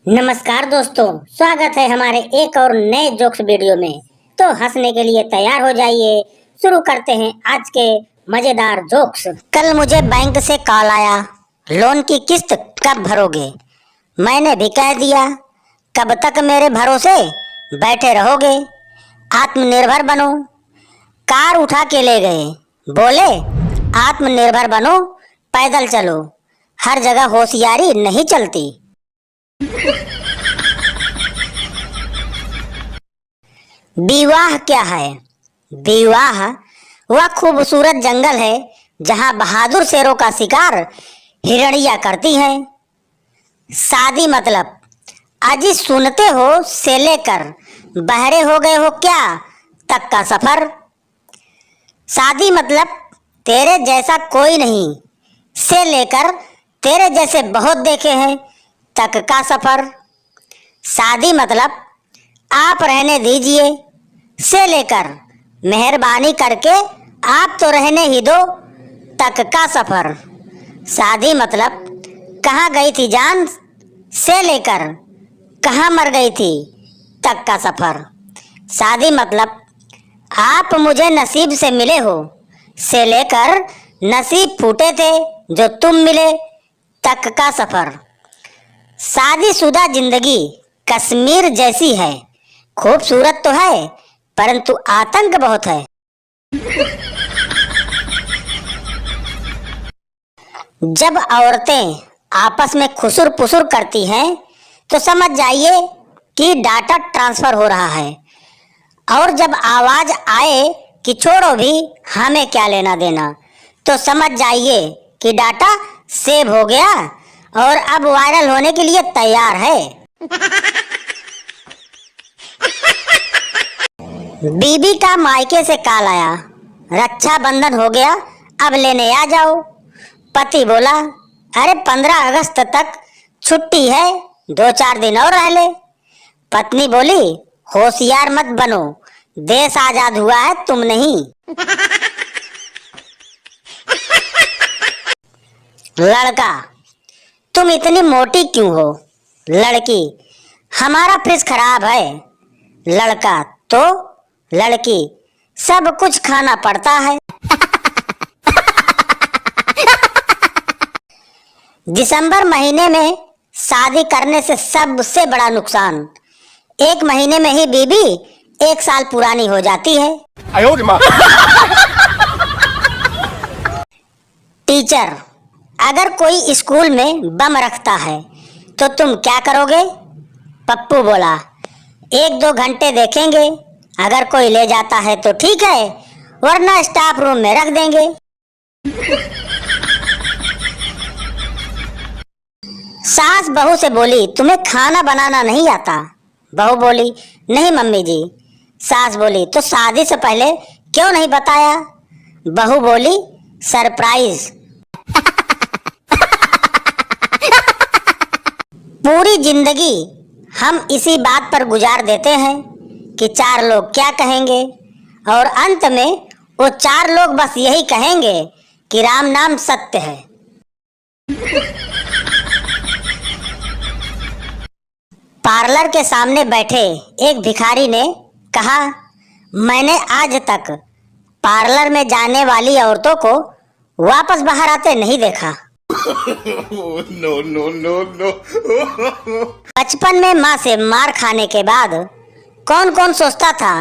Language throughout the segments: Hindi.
नमस्कार दोस्तों, स्वागत है हमारे एक और नए जोक्स वीडियो में। तो हंसने के लिए तैयार हो जाइए। शुरू करते हैं आज के मजेदार जोक्स। कल मुझे बैंक से कॉल आया, लोन की किस्त कब भरोगे? मैंने भी कह दिया, कब तक मेरे भरोसे बैठे रहोगे? आत्मनिर्भर बनो। कार उठा के ले गए, बोले आत्मनिर्भर बनो, पैदल चलो, हर जगह होशियारी नहीं चलती। विवाह क्या है? विवाह वह खूबसूरत जंगल है जहां बहादुर शेरों का शिकार हिरणिया करती हैं। शादी मतलब अजी सुनते हो से लेकर बहरे हो गए हो क्या तक का सफर। शादी मतलब तेरे जैसा कोई नहीं से लेकर तेरे जैसे बहुत देखे हैं तक का सफर। शादी मतलब आप रहने दीजिए से लेकर मेहरबानी करके आप तो रहने ही दो तक का सफर। शादी मतलब कहाँ गई थी जान से लेकर कहाँ मर गई थी तक का सफर। शादी मतलब आप मुझे नसीब से मिले हो से लेकर नसीब फूटे थे जो तुम मिले तक का सफर। शादीशुदा जिंदगी कश्मीर जैसी है, खूबसूरत तो है परंतु आतंक बहुत है। जब औरतें आपस में खुसुर पुसुर करती हैं तो समझ जाइए कि डाटा ट्रांसफर हो रहा है, और जब आवाज आए कि छोड़ो भी हमें क्या लेना देना तो समझ जाइए कि डाटा सेव हो गया और अब वायरल होने के लिए तैयार है। बीबी का मायके से कॉल आया, रक्षाबंधन हो गया अब लेने आ जाओ। पति बोला, अरे 15 अगस्त तक छुट्टी है, 2-4 दिन और रह ले। पत्नी बोली, होशियार मत बनो, देश आजाद हुआ है तुम नहीं। लड़का, तुम इतनी मोटी क्यों हो? लड़की, हमारा फ्रिज खराब है। लड़का, तो? लड़की, सब कुछ खाना पड़ता है। दिसंबर महीने में शादी करने से सबसे बड़ा नुकसान, 1 महीने में ही बीबी 1 साल पुरानी हो जाती है। टीचर, अगर कोई स्कूल में बम रखता है तो तुम क्या करोगे? पप्पू बोला, 1-2 घंटे देखेंगे, अगर कोई ले जाता है तो ठीक है, वरना स्टाफ रूम में रख देंगे। सास बहू से बोली, तुम्हें खाना बनाना नहीं आता? बहू बोली, नहीं मम्मी जी। सास बोली, तो शादी से पहले क्यों नहीं बताया? बहू बोली, सरप्राइज। पूरी जिंदगी हम इसी बात पर गुजार देते हैं कि 4 लोग क्या कहेंगे, और अंत में वो 4 लोग बस यही कहेंगे कि राम नाम सत्य है। पार्लर के सामने बैठे एक भिखारी ने कहा, मैंने आज तक पार्लर में जाने वाली औरतों को वापस बाहर आते नहीं देखा। No no no no. बचपन में माँ से मार खाने के बाद कौन कौन सोचता था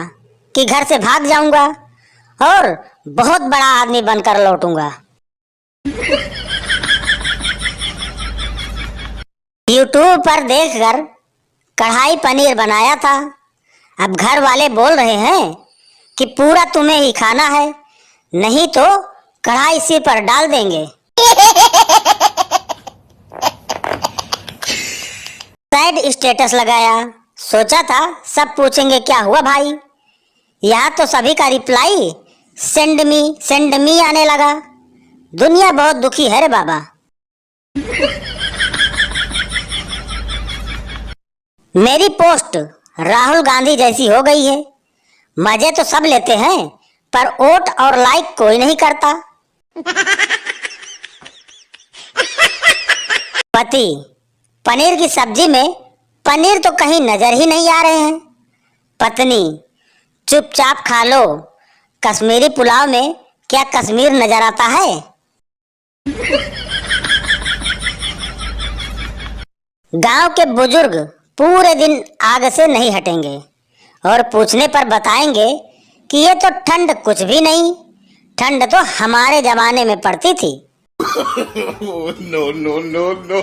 कि घर से भाग जाऊंगा और बहुत बड़ा आदमी बनकर लौटूंगा। यूट्यूब पर देखकर कढ़ाई पनीर बनाया था, अब घर वाले बोल रहे हैं कि पूरा तुम्हें ही खाना है, नहीं तो कढ़ाई सिर पर डाल देंगे। सैड स्टेटस लगाया, सोचा था सब पूछेंगे क्या हुआ भाई, यहाँ तो सभी का रिप्लाई सेंड मी आने लगा। दुनिया बहुत दुखी है रे बाबा। मेरी पोस्ट राहुल गांधी जैसी हो गई है, मजे तो सब लेते हैं पर वोट और लाइक कोई नहीं करता। पति, पनीर की सब्जी में पनीर तो कहीं नजर ही नहीं आ रहे हैं। पत्नी, चुपचाप खा लो, कश्मीरी पुलाव में क्या कश्मीर नजर आता है? गांव के बुजुर्ग पूरे दिन आग से नहीं हटेंगे और पूछने पर बताएंगे कि ये तो ठंड कुछ भी नहीं, ठंड तो हमारे जमाने में पड़ती थी। No, no, no, no.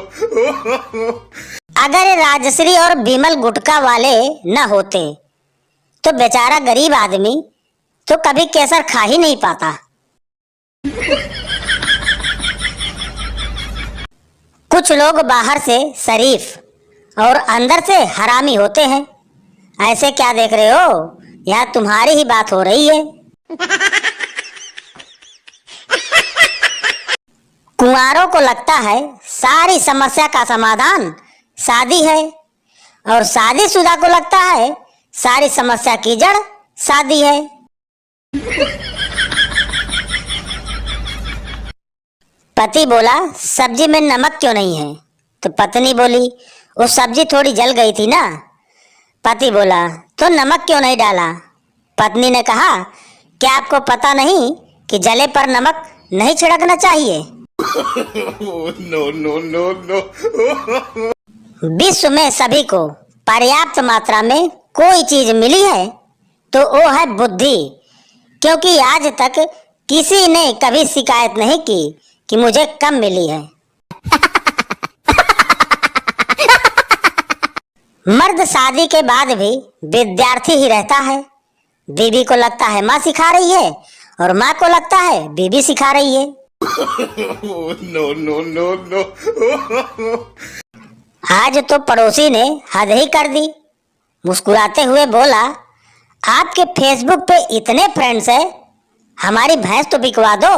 अगर ये राजश्री और बिमल गुटखा वाले न होते तो बेचारा गरीब आदमी तो कभी केसर खा ही नहीं पाता। कुछ लोग बाहर से शरीफ और अंदर से हरामी होते हैं। ऐसे क्या देख रहे हो, यहाँ तुम्हारी ही बात हो रही है। कुंवारों को लगता है सारी समस्या का समाधान शादी है और शादीशुदा को लगता है सारी समस्या की जड़ शादी है। पति बोला, सब्जी में नमक क्यों नहीं है? तो पत्नी बोली, वो सब्जी थोड़ी जल गई थी ना। पति बोला, तो नमक क्यों नहीं डाला? पत्नी ने कहा, क्या आपको पता नहीं कि जले पर नमक नहीं छिड़कना चाहिए? No, no, no, no. विश्व में सभी को पर्याप्त मात्रा में कोई चीज मिली है तो वो है बुद्धि, क्योंकि आज तक किसी ने कभी शिकायत नहीं की कि मुझे कम मिली है। मर्द शादी के बाद भी विद्यार्थी ही रहता है। बीवी को लगता है माँ सिखा रही है और माँ को लगता है बीवी सिखा रही है। No, no, no, no. आज तो पड़ोसी ने हद ही कर दी। मुस्कुराते हुए बोला, आपके फेसबुक पे इतने फ्रेंड्स हैं, हमारी भैंस तो बिकवा दो।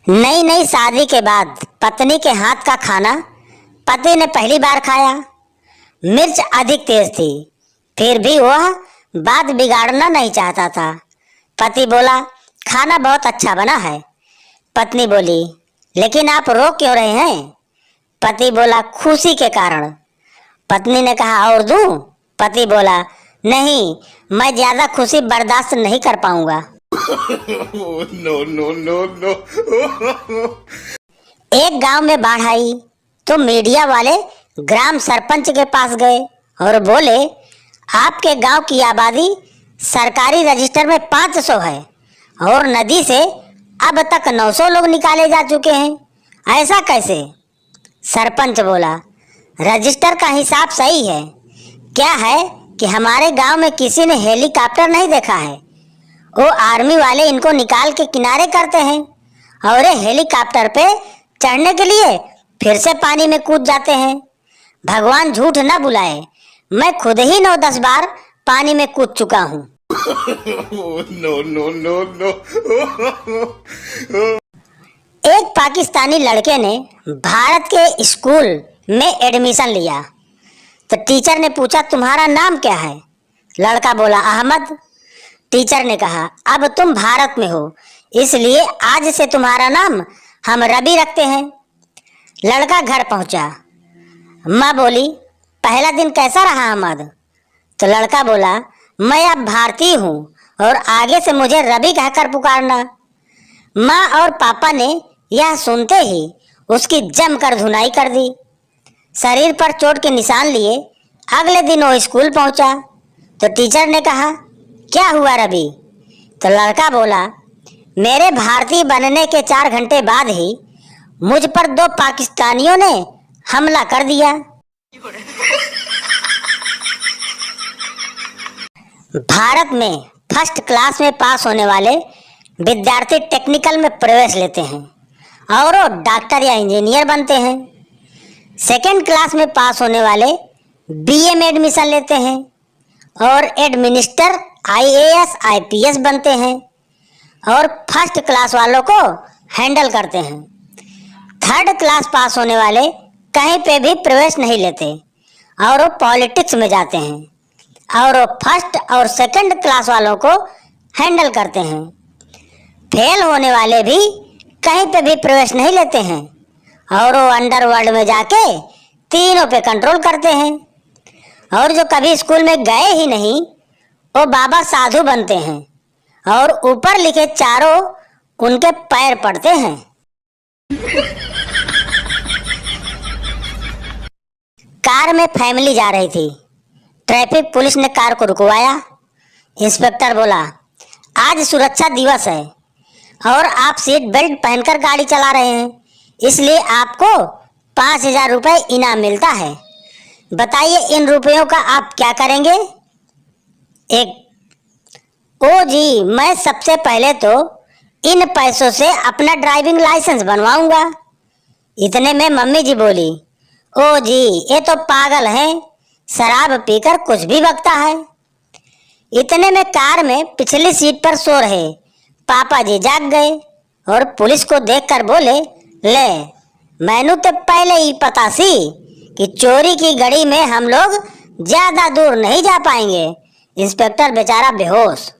नई नई शादी के बाद पत्नी के हाथ का खाना पति ने पहली बार खाया। मिर्च अधिक तेज थी, फिर भी वह बात बिगाड़ना नहीं चाहता था। पति बोला, खाना बहुत अच्छा बना है। पत्नी बोली, लेकिन आप रो क्यों रहे हैं? पति बोला, खुशी के कारण। पत्नी ने कहा, और दूं? पति बोला, नहीं, मैं ज्यादा खुशी बर्दाश्त नहीं कर पाऊंगा। No, no, no, no. एक गांव में बाढ़ आई तो मीडिया वाले ग्राम सरपंच के पास गए और बोले, आपके गांव की आबादी सरकारी रजिस्टर में 500 है और नदी से अब तक 900 लोग निकाले जा चुके हैं, ऐसा कैसे? सरपंच बोला, रजिस्टर का हिसाब सही है, क्या है कि हमारे गांव में किसी ने हेलीकॉप्टर नहीं देखा है। वो आर्मी वाले इनको निकाल के किनारे करते हैं और ये हेलीकॉप्टर पे चढ़ने के लिए फिर से पानी में कूद जाते हैं। भगवान झूठ न बुलाए, मैं खुद ही 9-10 बार पानी में कूद चुका हूँ। No, no, no, no. एक पाकिस्तानी लड़के ने भारत के स्कूल में एडमिशन लिया तो टीचर ने पूछा, तुम्हारा नाम क्या है? लड़का बोला, अहमद। टीचर ने कहा, अब तुम भारत में हो, इसलिए आज से तुम्हारा नाम हम रवि रखते हैं। लड़का घर पहुंचा। माँ बोली, पहला दिन कैसा रहा अहमद? तो लड़का बोला, मैं अब भारतीय हूँ और आगे से मुझे रवि कहकर पुकारना। माँ और पापा ने यह सुनते ही उसकी जमकर धुनाई कर दी। शरीर पर चोट के निशान लिए अगले दिन वो स्कूल पहुंचा तो टीचर ने कहा, क्या हुआ रवि? तो लड़का बोला, मेरे भारतीय बनने के 4 घंटे बाद ही मुझ पर 2 पाकिस्तानियों ने हमला कर दिया। भारत में फर्स्ट क्लास में पास होने वाले विद्यार्थी टेक्निकल में प्रवेश लेते हैं और वो डॉक्टर या इंजीनियर बनते हैं। सेकेंड क्लास में पास होने वाले बीए में एडमिशन लेते हैं और एडमिनिस्टर आईएएस आईपीएस बनते हैं और फर्स्ट क्लास वालों को हैंडल करते हैं। थर्ड क्लास पास होने वाले कहीं पे भी प्रवेश नहीं लेते और वो पॉलिटिक्स में जाते हैं और वो फर्स्ट और सेकंड क्लास वालों को हैंडल करते हैं। फेल होने वाले भी कहीं पे भी प्रवेश नहीं लेते हैं और वो अंडरवर्ल्ड में जाके तीनों पे कंट्रोल करते हैं। और जो कभी स्कूल में गए ही नहीं वो बाबा साधु बनते हैं और ऊपर लिखे चारों उनके पैर पड़ते हैं। कार में फैमिली जा रही थी। ट्रैफिक पुलिस ने कार को रुकवाया। इंस्पेक्टर बोला, आज सुरक्षा दिवस है और आप सीट बेल्ट पहनकर गाड़ी चला रहे हैं, इसलिए आपको 5,000 रुपये इनाम मिलता है। बताइए इन रुपयों का आप क्या करेंगे? एक, ओ जी, मैं सबसे पहले तो इन पैसों से अपना ड्राइविंग लाइसेंस बनवाऊंगा। इतने में मम्मी जी बोली, ओ जी, ये तो पागल है, शराब पीकर कुछ भी बकता है। इतने में कार में पिछली सीट पर सो रहे पापा जी जाग गए और पुलिस को देखकर बोले, ले, मैनू तो पहले ही पता सी कि चोरी की घड़ी में हम लोग ज्यादा दूर नहीं जा पाएंगे। इंस्पेक्टर बेचारा बेहोश।